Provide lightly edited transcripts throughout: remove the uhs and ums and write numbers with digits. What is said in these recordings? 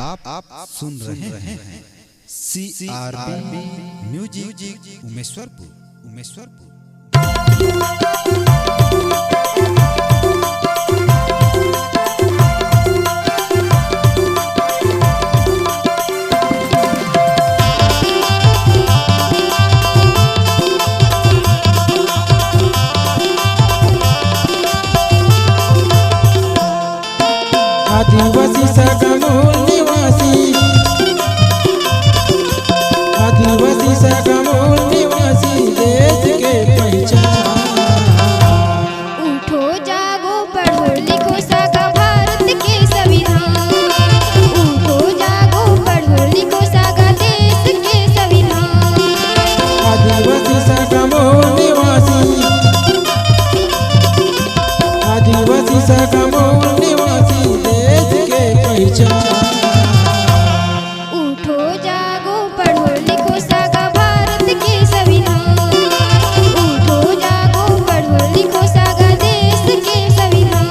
आप सुन रहे हैं CRB म्यूजिक उमेशवरपुर। आदिवासी सगमूल निवासी, आदिवासी सगमूल निवासी देश के पहचान। उठो जागो पढ़ो लिखो सगा भारत के संविधान। उठो जागो पढ़ो लिखो सगा देश के संविधान। आदिवासी सगमूल निवासी, आदिवासी सगमूल निवासी देश के पहचान। उठो जागो पढ़ो लिखो सगा भारत के संविधान। उठो जागो पढ़ो लिखो सगा देश के संविधान।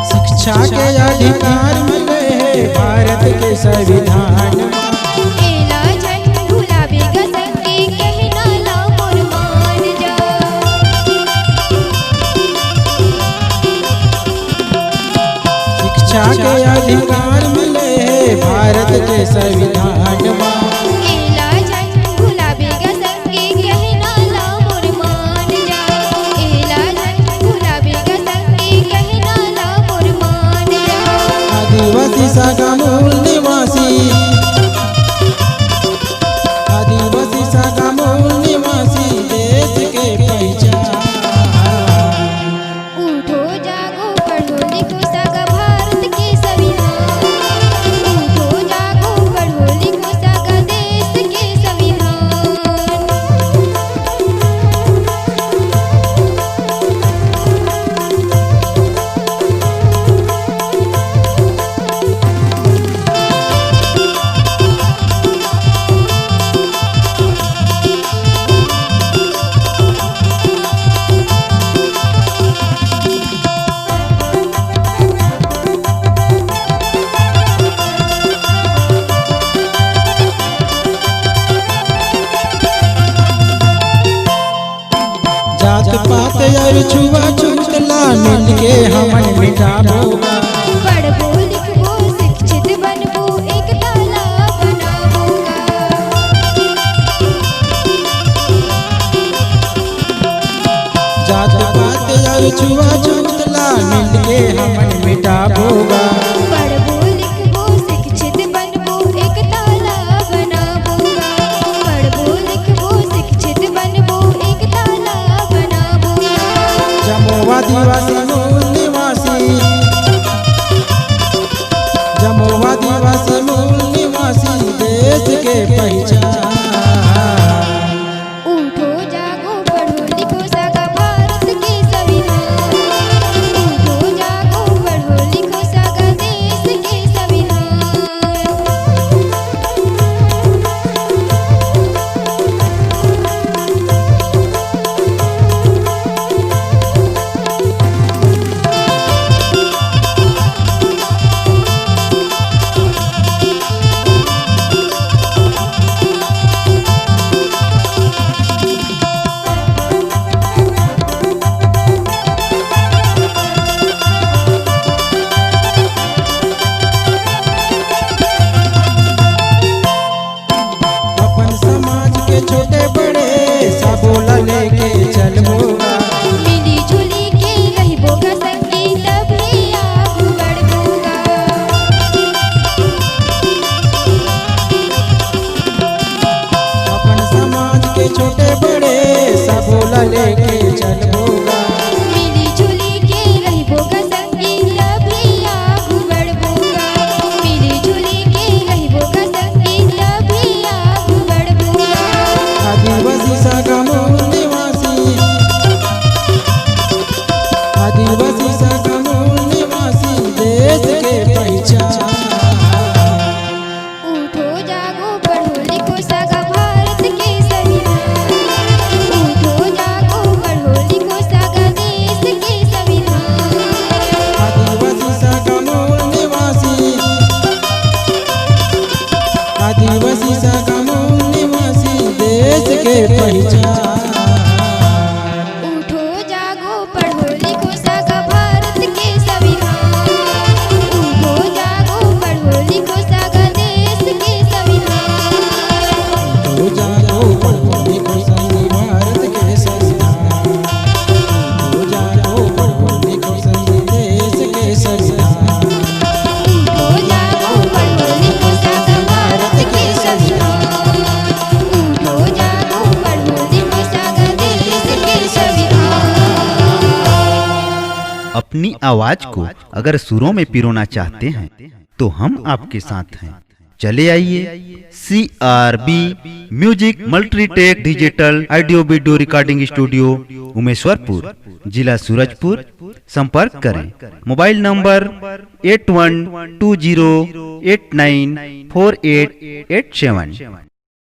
शिक्षा के अधिकार मिले हैं भारत के संविधान। एला झंड गुलाबी गसन के कहना ला मोर मान जा। शिक्षा के अधिकार मिले हैं भारत के संविधान। एला झंड गुलाबी गसन के कहना ला मोर मान जा। एला झंड गुलाबी गसन के कहना ला मोर मान जा। आदिवासी सगमूल निवासी, आदिवासी सगमूल निवासी देश के पहचान। उठो जागो पढ़ो लिखो सगा भारत के संविधान। उठो जागो पढ़ो लिखो सगा देश के संविधान। जात पात और छुआछूत ला मिलके हमन मिटाबो। पढ़बो लिखबो शिक्षित बनबो एक ताला बनाबोगा। जात पात और छुआछूत ला मिलके हमन मिटाबोगा। पढ़बो लिखबो शिक्षित बनबो एक ताला बनाबोगा। पढ़बो लिखबो शिक्षित बनबो एक ताला बनाबोगा। जम्मू आदिवासी मूल निवासी, जम्मू आदिवासी मूल निवासी देश के पहचान। उठो जागो पढ़ो लिखो सगा भारत के संविधान। उठो जागो पढ़ो लिखो सगा आदिवासी समूह निवासी देश के पहचान। उठो जागो पढ़ो लिखो सगा भारत के संविधान। उठो जागो पढ़ो लिखो सगा देश के संविधान। आदिवासी समूह निवासी देश के पहचान। उठो जागो पढ़ो लिखो सगा भारत के संविधान। उठो जागो पढ़ो लिखो सगा देश के संविधान। उठो जागो पढ़ो लिखो सगा भारत के संविधान। उठो जागो पढ़ो लिखो सगा देश के संविधान। उठो जागो पढ़ो लिखो सगा भारत के संविधान। उठो जागो पढ़ो लिखो सगा देश के संविधान। अपनी आवाज को अगर सुरों में पिरोना चाहते हैं तो हम आपके साथ हैं। चले आइए CRB music Multitech digital audio video recording studio Umeshwarpur, जिला सूरजपुर। संपर्क करें मोबाइल नंबर 8120894887।